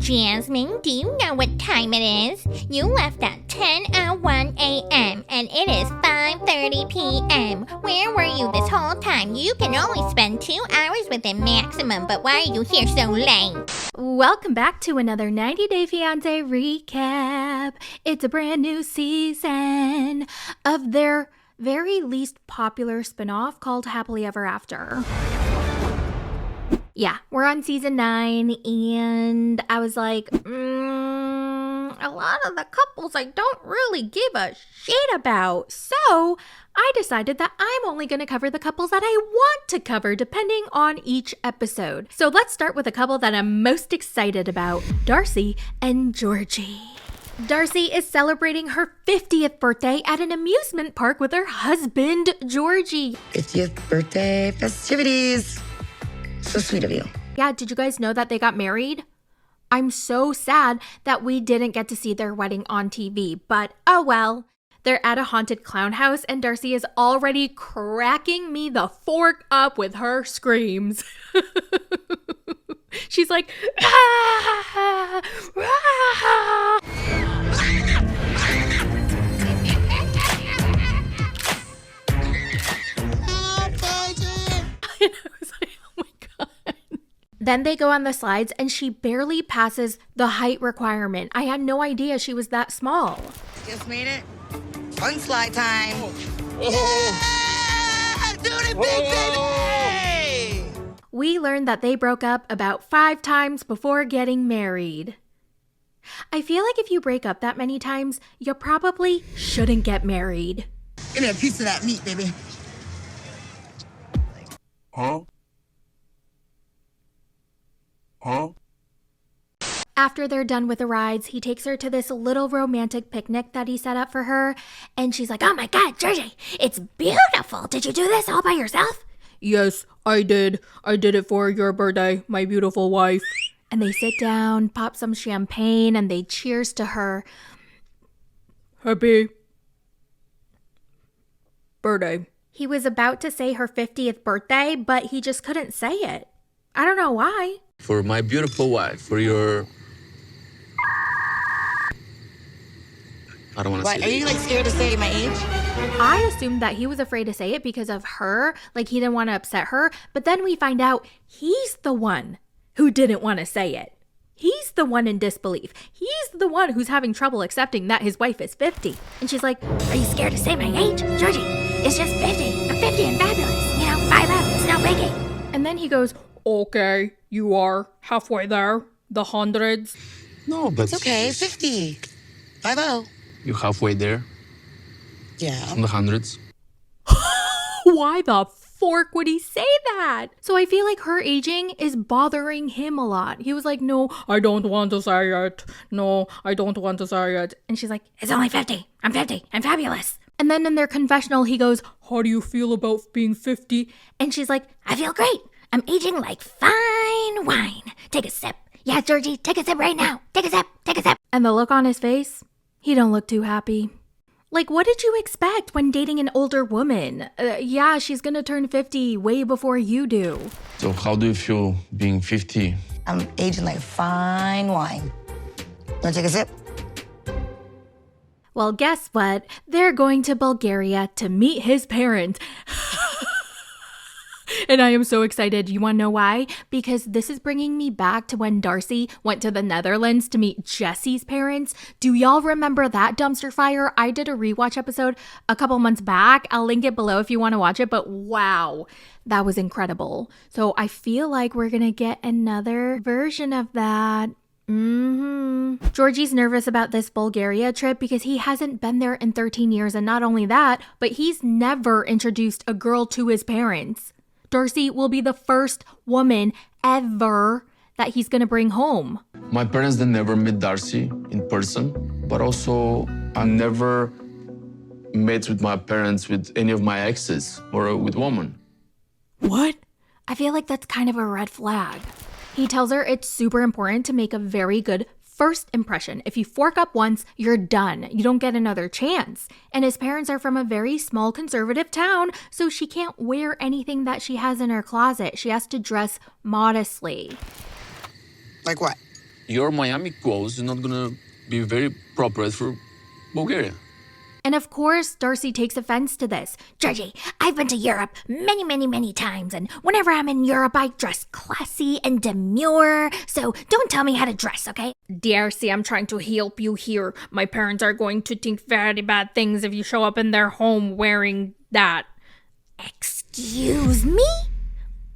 Jasmine, do you know what time it is? You left at 10:01 a.m. and it is 5:30 p.m. Where were you this whole time? You can only spend 2 hours with him maximum, but why are you here so late? Welcome back to another 90 Day Fiancé recap. It's a brand new season of their very least popular spinoff called Happily Ever After. Yeah, we're on season 9, and I was like, a lot of the couples I don't really give a shit about. So I decided that I'm only going to cover the couples that I want to cover depending on each episode. So let's start with the couple that I'm most excited about, Darcey and Georgi. Darcey is celebrating her 50th birthday at an amusement park with her husband, Georgi. 50th birthday festivities. So sweet of you. Yeah, did you guys know that they got married? I'm so sad that we didn't get to see their wedding on TV, but oh well. They're at a haunted clown house and Darcey is already cracking me the fork up with her screams. She's like, ah, ah. Then they go on the slides and she barely passes the height requirement. I had no idea she was that small. Just made it. Fun slide time. Yeah! Doing it big, baby! We learned that they broke up about 5 times before getting married. I feel like if you break up that many times, you probably shouldn't get married. Give me a piece of that meat, baby. Huh? After they're done with the rides, he takes her to this little romantic picnic that he set up for her. And she's like, oh my God, Georgi, it's beautiful. Did you do this all by yourself? Yes, I did. I did it for your birthday, my beautiful wife. And they sit down, pop some champagne, and they cheers to her. Happy birthday. He was about to say her 50th birthday, but he just couldn't say it. I don't know why. For my beautiful wife, for your... I don't want to say What, are you like scared to say my age? I assumed that he was afraid to say it because of her, like he didn't want to upset her, but then we find out he's the one who didn't want to say it. He's the one in disbelief. He's the one who's having trouble accepting that his wife is 50. And she's like, are you scared to say my age? Georgi, it's just 50. I'm 50 and fabulous. You know, 5'0", it's no biggie. And then he goes, okay, you are halfway there, the hundreds. No, but... It's okay, 50. 5-0. You're halfway there, Yeah. in the hundreds. Why the fork would he say that? So I feel like her aging is bothering him a lot. He was like, no, I don't want to say it. No, I don't want to say it. and she's like, it's only 50. I'm 50. I'm fabulous. And then in their confessional, he goes, How do you feel about being 50? and she's like, I feel great. I'm aging like fine wine. Take a sip. Yeah, Georgi, take a sip right now. Take a sip. Take a sip. And the look on his face, he don't look too happy. Like, what did you expect when dating an older woman? Yeah, she's gonna turn 50 way before you do. So how do you feel being 50? I'm aging like fine wine. Wanna take a sip? Well, guess what? They're going to Bulgaria to meet his parents. And I am so excited. You want to know why? Because this is bringing me back to when Darcey went to the Netherlands to meet Jesse's parents. Do y'all remember that dumpster fire? I did a rewatch episode a couple months back. I'll link it below if you want to watch it. But wow, that was incredible. So I feel like we're going to get another version of that. Georgi's nervous about this Bulgaria trip because he hasn't been there in 13 years. And not only that, but he's never introduced a girl to his parents. Darcey will be the first woman ever that he's going to bring home. My parents, they never met Darcey in person, but also I never met with my parents with any of my exes or with women. What? I feel like that's kind of a red flag. He tells her it's super important to make a very good first impression. If you fork up once, you're done. You don't get another chance. And his parents are from a very small conservative town, so she can't wear anything that she has in her closet. She has to dress modestly. Like what? your Miami goals is not gonna be very appropriate for Bulgaria. And of course, Darcey takes offense to this. Georgie, I've been to Europe many times, and whenever I'm in Europe, I dress classy and demure, so don't tell me how to dress, okay? Darcey, I'm trying to help you here. My parents are going to think very bad things if you show up in their home wearing that. Excuse me?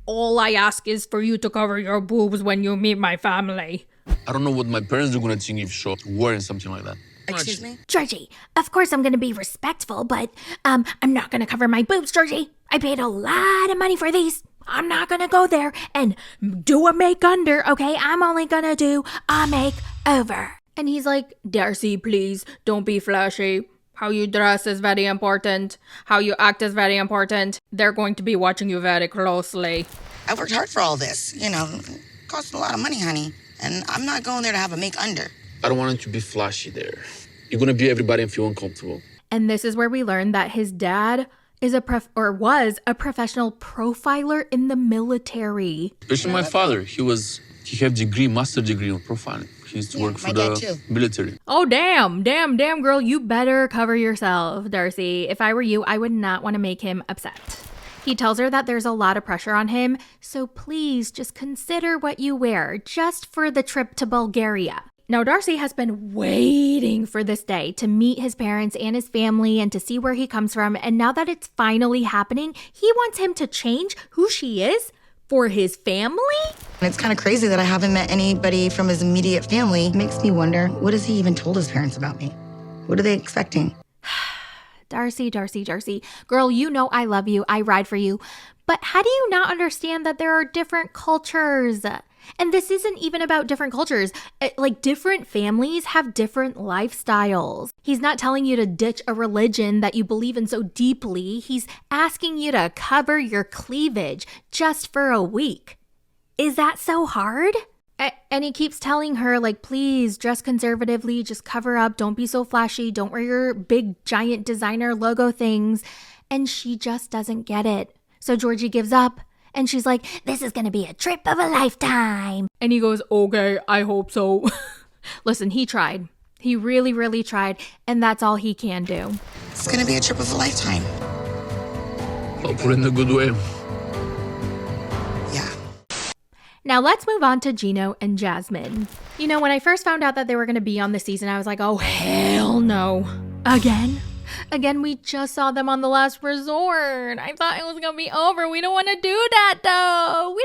All I ask is for you to cover your boobs when you meet my family. I don't know what my parents are gonna think if you show up wearing something like that. Excuse me? Georgie, of course I'm gonna be respectful, but I'm not gonna cover my boobs, Georgie. I paid a lot of money for these. I'm not gonna go there and do a make-under, okay? I'm only gonna do a make-over. And he's like, Darcey, please, don't be flashy. How you dress is very important. How you act is very important. They're going to be watching you very closely. I worked hard for all this. You know, it cost a lot of money, honey. And I'm not going there to have a make-under. I don't want it to be flashy there. You're gonna be everybody and feel uncomfortable. And this is where we learn that his dad is was a professional profiler in the military. Especially my father. He had master degree in profiling. He used to work for the military. Oh, damn, girl. You better cover yourself, Darcey. If I were you, I would not want to make him upset. He tells her that there's a lot of pressure on him, so please just consider what you wear just for the trip to Bulgaria. Now, Darcey has been waiting for this day to meet his parents and his family and to see where he comes from. And now that it's finally happening, he wants him to change who she is for his family? And it's kind of crazy that I haven't met anybody from his immediate family. It makes me wonder, what has he even told his parents about me? What are they expecting? Darcey. Girl, you know I love you. I ride for you. But how do you not understand that there are different cultures? And this isn't even about different cultures. Like, different families have different lifestyles. He's not telling you to ditch a religion that you believe in so deeply. He's asking you to cover your cleavage just for a week. Is that so hard? And he keeps telling her, like, please dress conservatively, just cover up, don't be so flashy, don't wear your big giant designer logo things. And she just doesn't get it. So Georgie gives up. And she's like, this is going to be a trip of a lifetime. And he goes, okay, I hope so. Listen, he tried. He really tried. And that's all he can do. It's going to be a trip of a lifetime. I'll put it in a good way. Yeah. Now let's move on to Gino and Jasmine. You know, when I first found out that they were going to be on the season, I was like, oh, hell no. Again, we just saw them on The Last Resort. I thought it was going to be over. We don't want to do that, though.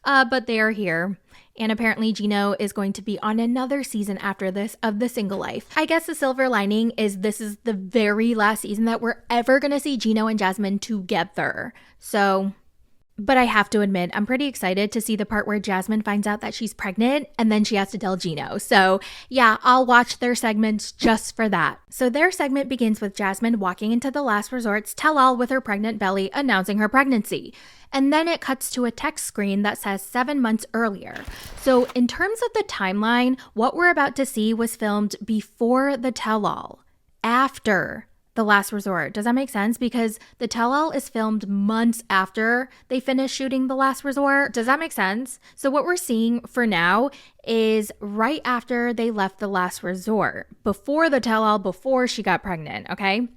But they are here. And apparently Gino is going to be on another season after this of The Single Life. I guess the silver lining is this is the very last season that we're ever going to see Gino and Jasmine together. So... But I have to admit, I'm pretty excited to see the part where Jasmine finds out that she's pregnant and then she has to tell Gino. So yeah, I'll watch their segments just for that. So their segment begins with Jasmine walking into The Last Resort's tell-all with her pregnant belly announcing her pregnancy. And then it cuts to a text screen that says 7 months earlier. So in terms of the timeline, what we're about to see was filmed before the tell-all, after The Last Resort. Does that make sense? Because the tell-all is filmed months after they finish shooting The Last Resort. Does that make sense? So what we're seeing for now is right after they left The Last Resort, before the tell-all, before she got pregnant, okay?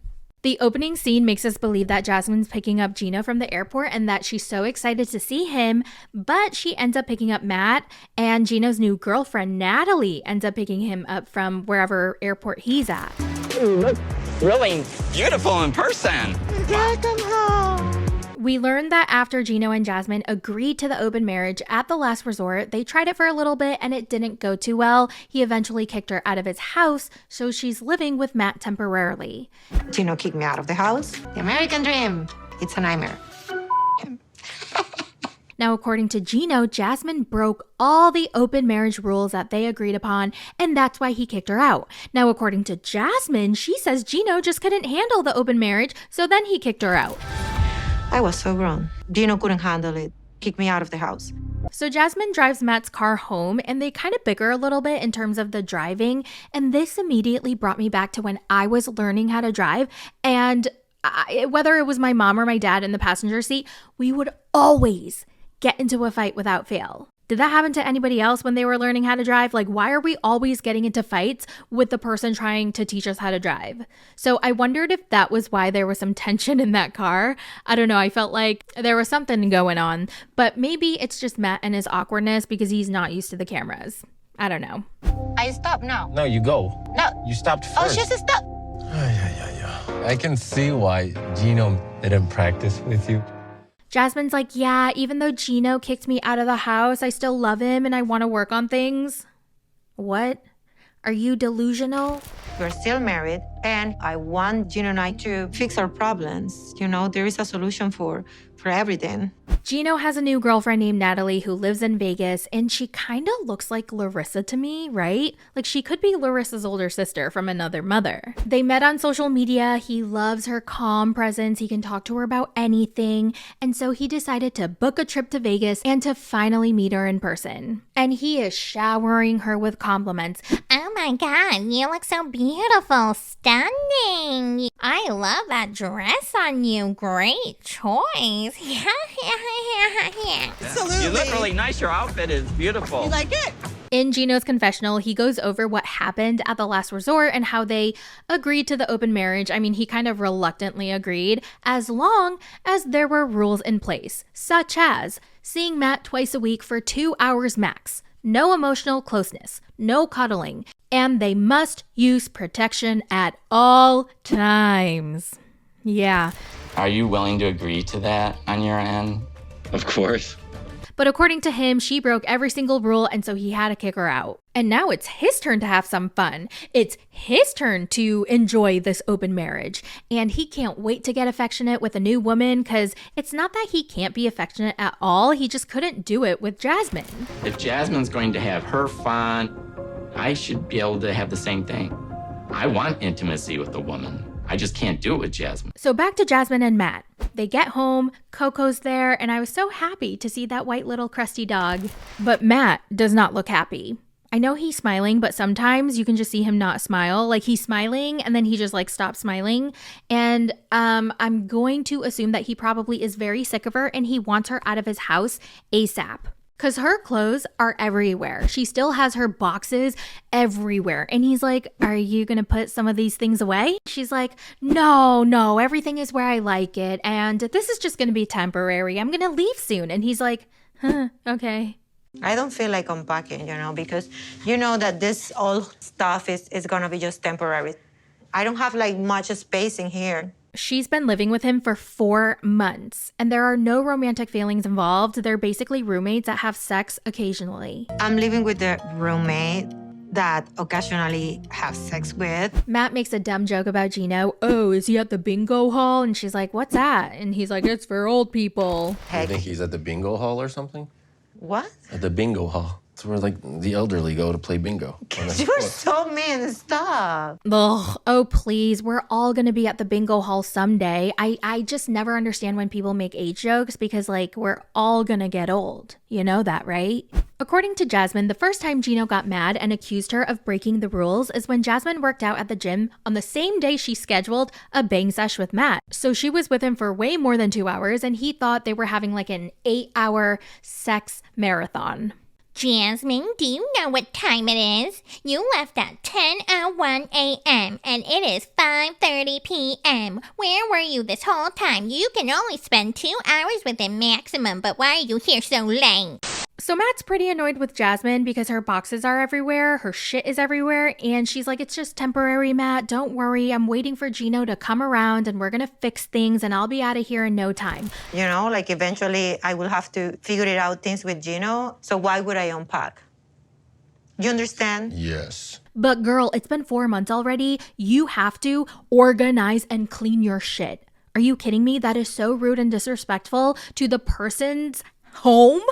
The opening scene makes us believe that Jasmine's picking up Gino from the airport and that she's so excited to see him, but she ends up picking up Matt, and Gino's new girlfriend, Natalie, ends up picking him up from wherever airport he's at. You look really beautiful in person. Welcome home. We learned that after Gino and Jasmine agreed to the open marriage at The Last Resort, they tried it for a little bit and it didn't go too well. He eventually kicked her out of his house, so she's living with Matt temporarily. Gino kicked me out of the house. The American dream. It's a nightmare. Now, according to Gino, Jasmine broke all the open marriage rules that they agreed upon, and that's why he kicked her out. Now, according to Jasmine, she says Gino just couldn't handle the open marriage, so then he kicked her out. I was so grown. Gino couldn't handle it. Kicked me out of the house. So Jasmine drives Matt's car home, and they kind of bicker a little bit in terms of the driving, and this immediately brought me back to when I was learning how to drive, and whether it was my mom or my dad in the passenger seat, we would always get into a fight without fail. Did that happen to anybody else when they were learning how to drive? Like, why are we always getting into fights with the person trying to teach us how to drive? So I wondered if that was why there was some tension in that car. I don't know. I felt like there was something going on, but maybe it's just Matt and his awkwardness because he's not used to the cameras. I don't know. I stop now. No, you go. No. You stopped Oh, first. just stop. I can see why Gino didn't practice with you. Jasmine's like, yeah, even though Gino kicked me out of the house, I still love him and I want to work on things. What? Are you delusional? We're still married, and I want Gino and I to fix our problems. You know, there is a solution for everything. Gino has a new girlfriend named Natalie who lives in Vegas, and she kind of looks like Larissa to me, right? Like she could be Larissa's older sister from another mother. They met on social media. He loves her calm presence. He can talk to her about anything. And so he decided to book a trip to Vegas and to finally meet her in person. And he is showering her with compliments. Oh my god, you look so beautiful, stunning. I love that dress on you. Great choice. You look really nice. Your outfit is beautiful. You like it? In Gino's confessional, he goes over what happened at the last resort and how they agreed to the open marriage. I mean, he kind of reluctantly agreed as long as there were rules in place, such as seeing Matt twice a week for 2 hours max, no emotional closeness, no cuddling, and they must use protection at all times. Yeah. Are you willing to agree to that on your end? Of course. But according to him, she broke every single rule, and so he had to kick her out. And now it's his turn to have some fun. It's his turn to enjoy this open marriage. And he can't wait to get affectionate with a new woman, because it's not that he can't be affectionate at all. He just couldn't do it with Jasmine. If Jasmine's going to have her fun, I should be able to have the same thing. I want intimacy with a woman. I just can't do it with Jasmine. So back to Jasmine and Matt. They get home, Coco's there, and I was so happy to see that white little crusty dog. But Matt does not look happy. I know he's smiling, but sometimes you can just see him not smile. Like he's smiling and then he just like stops smiling. And I'm going to assume that he probably is very sick of her and he wants her out of his house ASAP. Because her clothes are everywhere. She still has her boxes everywhere. And he's like, are you going to put some of these things away? She's like, no, everything is where I like it. And this is just going to be temporary. I'm going to leave soon. And he's like, okay. I don't feel like unpacking, you know, because you know that this all stuff is going to be just temporary. I don't have like much space in here. She's been living with him for 4 months, and there are no romantic feelings involved. They're basically roommates that have sex occasionally. I'm living with the roommate that occasionally have sex with. Matt makes a dumb joke about Gino. Oh, is he at the bingo hall? And she's like, what's that? And he's like, it's for old people. You think he's at the bingo hall or something? What? At the bingo hall. It's where like the elderly go to play bingo. You're so mean. Stop. Ugh, oh please, we're all gonna be at the bingo hall someday. I just never understand when people make age jokes because like we're all gonna get old. You know that, right? According to Jasmine, the first time Gino got mad and accused her of breaking the rules is when Jasmine worked out at the gym on the same day she scheduled a bang sesh with Matt. So she was with him for way more than 2 hours and he thought they were having like an 8-hour sex marathon. Jasmine, do you know what time it is? You left at 10:01 a.m. and it is 5:30 p.m. Where were you this whole time? You can only spend 2 hours with him maximum, but why are you here so late? So Matt's pretty annoyed with Jasmine because her boxes are everywhere, her shit is everywhere, and she's like, it's just temporary, Matt, don't worry, I'm waiting for Gino to come around and we're gonna fix things and I'll be out of here in no time. You know, like eventually I will have to figure it out things with Gino, so why would I unpack? You understand? Yes. But girl, it's been 4 months already. You have to organize and clean your shit. Are you kidding me? That is so rude and disrespectful to the person's home.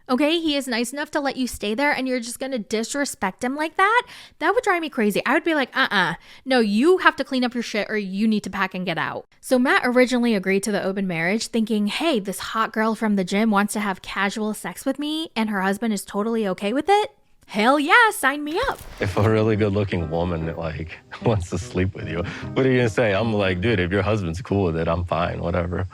Okay, he is nice enough to let you stay there and you're just gonna disrespect him like that? That would drive me crazy. I would be like, no, you have to clean up your shit or you need to pack and get out. So Matt originally agreed to the open marriage thinking, hey, this hot girl from the gym wants to have casual sex with me and her husband is totally okay with it? Hell yeah, sign me up. If a really good looking woman like wants to sleep with you, what are you gonna say? I'm like, dude, if your husband's cool with it, I'm fine, whatever.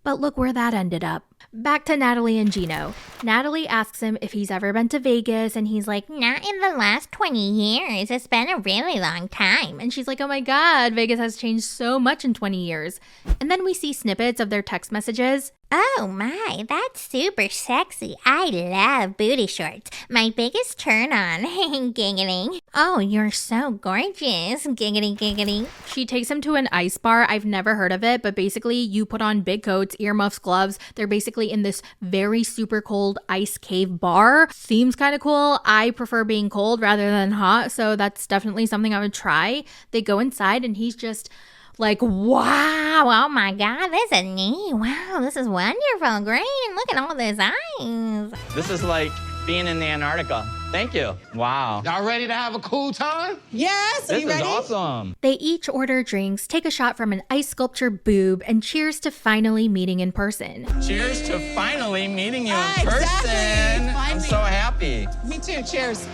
But look where that ended up. Back to Natalie and Gino. Natalie asks him if he's ever been to Vegas, and he's like, Not in the last 20 years. It's been a really long time. and she's like, oh my god, Vegas has changed so much in 20 years. And then we see snippets of their text messages. Oh my, that's super sexy. I love booty shorts. My biggest turn on. Giggling. Oh, you're so gorgeous. Giggity, giggity. She takes him to an ice bar. I've never heard of it, but basically you put on big coats, earmuffs, gloves. They're basically in this very super cold ice cave bar. Seems kind of cool. I prefer being cold rather than hot, so that's definitely something I would try. They go inside and he's just like, wow, oh my god, this is neat. Wow, this is wonderful. Great. Look at all this ice. This is like being in the Antarctica. Thank you. Wow. Y'all ready to have a cool time? Yes, This is awesome. They each order drinks, take a shot from an ice sculpture boob, and cheers to finally meeting in person. Cheers to finally meeting you in Hi, person. exactly. I'm Finally. so happy. Me too. Cheers.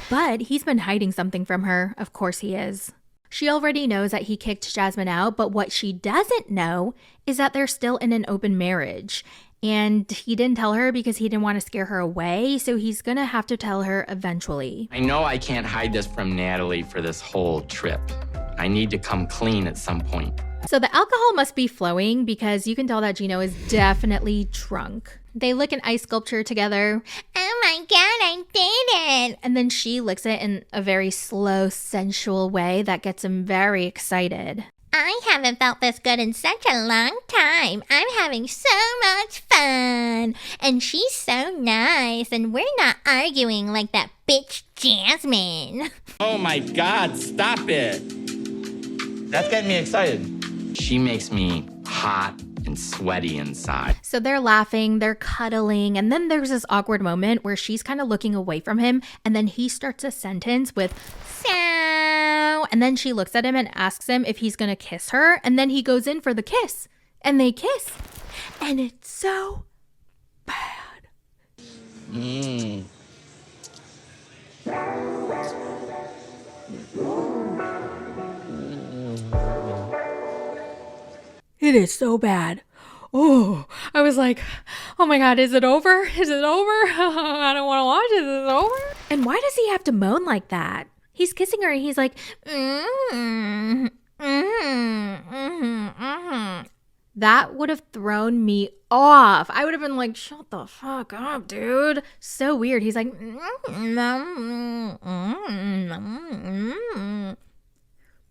But he's been hiding something from her. Of course he is. She already knows that he kicked Jasmine out, but what she doesn't know is that they're still in an open marriage. And he didn't tell her because he didn't want to scare her away, so he's gonna have to tell her eventually. I know I can't hide this from Natalie for this whole trip. I need to come clean at some point. So the alcohol must be flowing because you can tell that Gino is definitely drunk. They lick an ice sculpture together. Oh my god, I did it. And then she licks it in a very slow, sensual way that gets him very excited. I haven't felt this good in such a long time. I'm having so much fun. And she's so nice. And we're not arguing like that bitch Jasmine. Oh my God, stop it. That's getting me excited. She makes me hot and sweaty inside. So they're laughing, they're cuddling, and then there's this awkward moment where she's kind of looking away from him, and then he starts a sentence with, so, and then she looks at him and asks him if he's gonna kiss her, and then he goes in for the kiss, and they kiss, and it's so bad. It is so bad. Oh, I was like, oh my God, is it over? Is it over? I don't want to watch it. Is it over? And why does he have to moan like that? He's kissing her and he's like, That would have thrown me off. I would have been like, shut the fuck up, dude. So weird. He's like,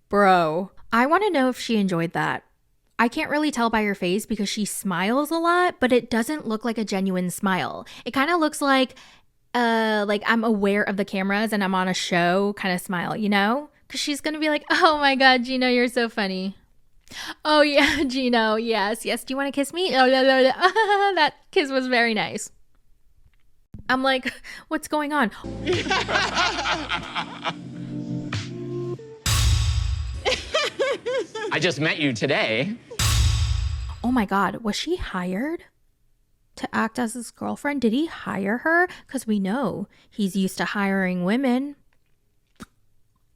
bro, I want to know if she enjoyed that. I can't really tell by her face because she smiles a lot, but it doesn't look like a genuine smile. It kind of looks like I'm aware of the cameras and I'm on a show kind of smile, you know? Because she's going to be like, oh my God, Gino, you're so funny. Oh yeah, Gino, yes. Do you want to kiss me? That kiss was very nice. I'm like, what's going on? I just met you today. Oh my God, was she hired to act as his girlfriend? Did he hire her? Because we know he's used to hiring women.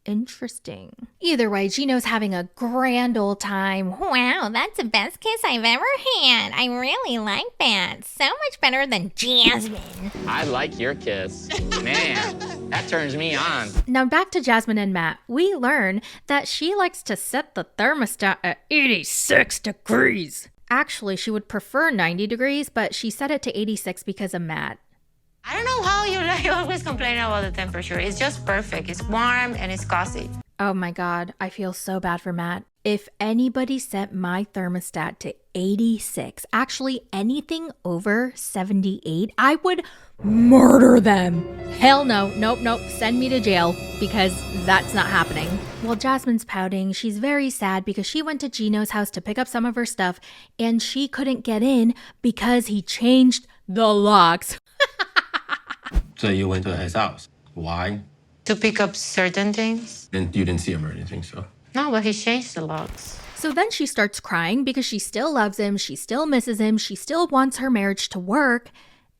Interesting. Either way, Gino's having a grand old time. Wow, that's the best kiss I've ever had. I really like that. So much better than Jasmine. I like your kiss. Man, that turns me on. Now back to Jasmine and Matt. We learn that she likes to set the thermostat at 86 degrees. Actually, she would prefer 90 degrees, but she set it to 86 because of Matt. I don't know how you always complain about the temperature. It's just perfect. It's warm and it's cozy. Oh my God, I feel so bad for Matt. If anybody set my thermostat to 86, actually anything over 78, I would murder them. Hell no, nope, send me to jail because that's not happening. While Jasmine's pouting, she's very sad because she went to Gino's house to pick up some of her stuff and she couldn't get in because he changed the locks. So you went to his house. Why? To pick up certain things. Then you didn't see him or anything, so. No, but he changed the locks. So then she starts crying because she still loves him, she still misses him, she still wants her marriage to work.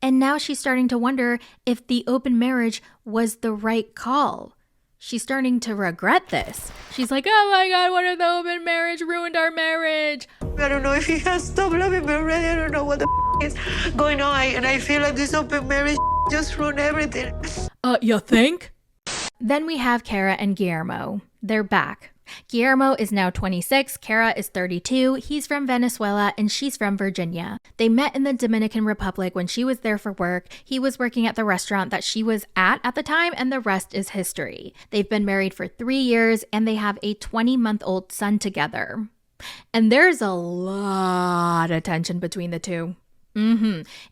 And now she's starting to wonder if the open marriage was the right call. She's starting to regret this. She's like, oh my God, what if the open marriage ruined our marriage? I don't know if he has stopped loving me already. I don't know what the is going on. And I feel like this open marriage just ruined everything. You think? Then we have Cara and Guillermo. They're back. Guillermo is now 26, Cara is 32, he's from Venezuela, and she's from Virginia. They met in the Dominican Republic when she was there for work. He was working at the restaurant that she was at the time, and the rest is history. They've been married for 3 years, and they have a 20-month-old son together. And there's a lot of tension between the two.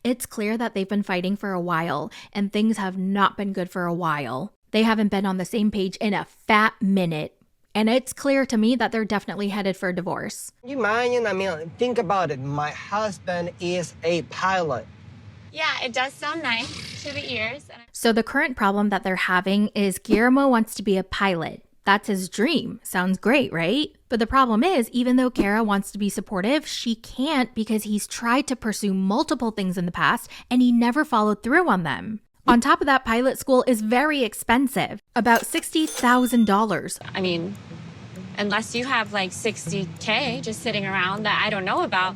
It's clear that they've been fighting for a while, and things have not been good for a while. They haven't been on the same page in a fat minute. And it's clear to me that they're definitely headed for a divorce. You mind? I mean, think about it. My husband is a pilot. Yeah, it does sound nice to the ears. So the current problem that they're having is Guillermo wants to be a pilot. That's his dream. Sounds great, right? But the problem is, even though Cara wants to be supportive, she can't because he's tried to pursue multiple things in the past and he never followed through on them. On top of that, pilot school is very expensive, about $60,000. I mean, unless you have like $60K just sitting around that I don't know about.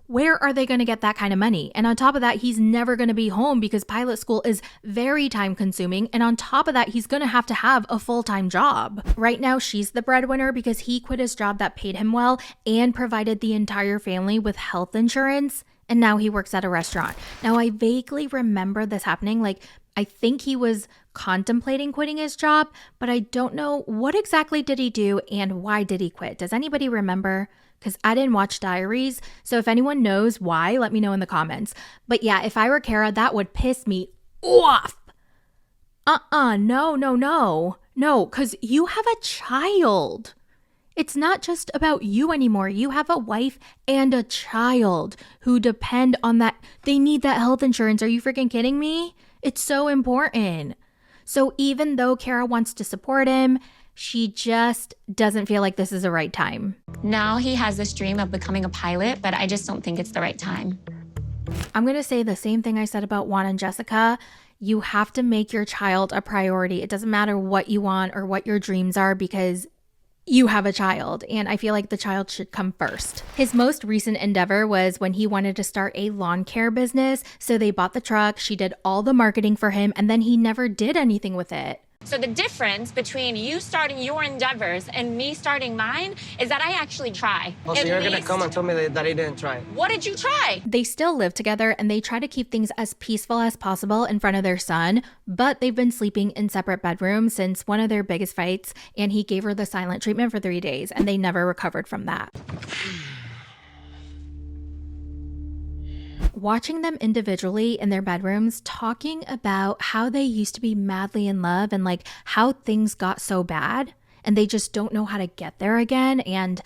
Where are they going to get that kind of money? And on top of that, he's never going to be home because pilot school is very time consuming. And on top of that, he's going to have a full-time job. Right now, she's the breadwinner because he quit his job that paid him well and provided the entire family with health insurance. And now he works at a restaurant. Now, I vaguely remember this happening. Like, I think he was contemplating quitting his job, but I don't know what exactly did he do and why did he quit? Does anybody remember? Because I didn't watch Diaries. So if anyone knows why, let me know in the comments. But yeah, if I were Cara, that would piss me off. No, because you have a child. It's not just about you anymore. You have a wife and a child who depend on that. They need that health insurance. Are you freaking kidding me? It's so important. So even though Cara wants to support him, she just doesn't feel like this is the right time. Now he has this dream of becoming a pilot, but I just don't think it's the right time. I'm going to say the same thing I said about Juan and Jessica. You have to make your child a priority. It doesn't matter what you want or what your dreams are because you have a child, and I feel like the child should come first. His most recent endeavor was when he wanted to start a lawn care business. So they bought the truck, she did all the marketing for him, and then he never did anything with it. So the difference between you starting your endeavors and me starting mine is that I actually try. Oh, so you're going to come and tell me that he didn't try? What did you try? They still live together and they try to keep things as peaceful as possible in front of their son, but they've been sleeping in separate bedrooms since one of their biggest fights, and he gave her the silent treatment for 3 days and they never recovered from that. Watching them individually in their bedrooms talking about how they used to be madly in love and like how things got so bad and they just don't know how to get there again. And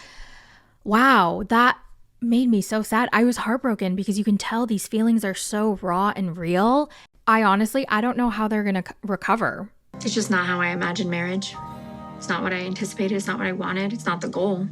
wow, that made me so sad. I was heartbroken because you can tell these feelings are so raw and real. I don't know how they're going to recover. It's just not how I imagined marriage. It's not what I anticipated. It's not what I wanted. It's not the goal.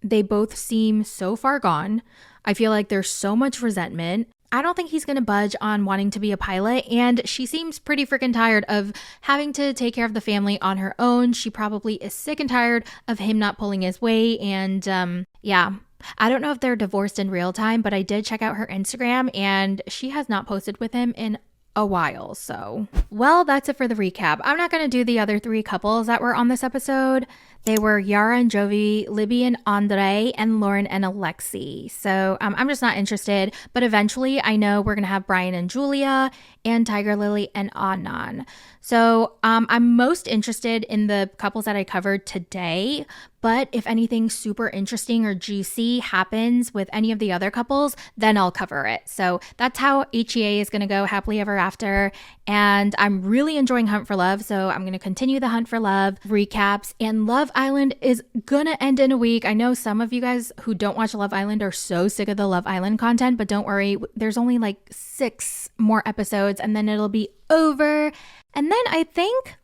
They both seem so far gone. I feel like there's so much resentment. I don't think he's going to budge on wanting to be a pilot, and she seems pretty freaking tired of having to take care of the family on her own. She probably is sick and tired of him not pulling his weight, and yeah. I don't know if they're divorced in real time, but I did check out her Instagram, and she has not posted with him in a while, so. Well, that's it for the recap. I'm not going to do the other 3 couples that were on this episode. They were Yara and Jovi, Libby and Andre, and Lauren and Alexi. So I'm just not interested. But eventually, I know we're going to have Brian and Julia, and Tiger Lily and Adnan. So I'm most interested in the couples that I covered today. But if anything super interesting or juicy happens with any of the other couples, then I'll cover it. So that's how HEA is going to go, happily ever after. And I'm really enjoying Hunt for Love. So I'm going to continue the Hunt for Love recaps. And Love Island is going to end in a week. I know some of you guys who don't watch Love Island are so sick of the Love Island content, but don't worry. There's only like 6 more episodes and then it'll be over. And then I think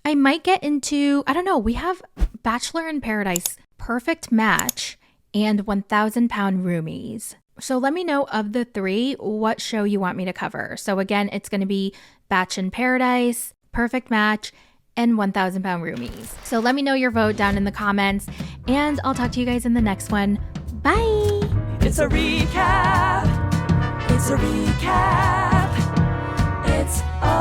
I might get into, I don't know, we have Bachelor in Paradise, Perfect Match, and 1,000 Pound Roomies. So let me know of the 3 what show you want me to cover. So again, it's going to be Batch in Paradise, Perfect Match, and 1,000 pound roomies. So let me know your vote down in the comments, and I'll talk to you guys in the next one. Bye! It's a recap. It's a recap. It's a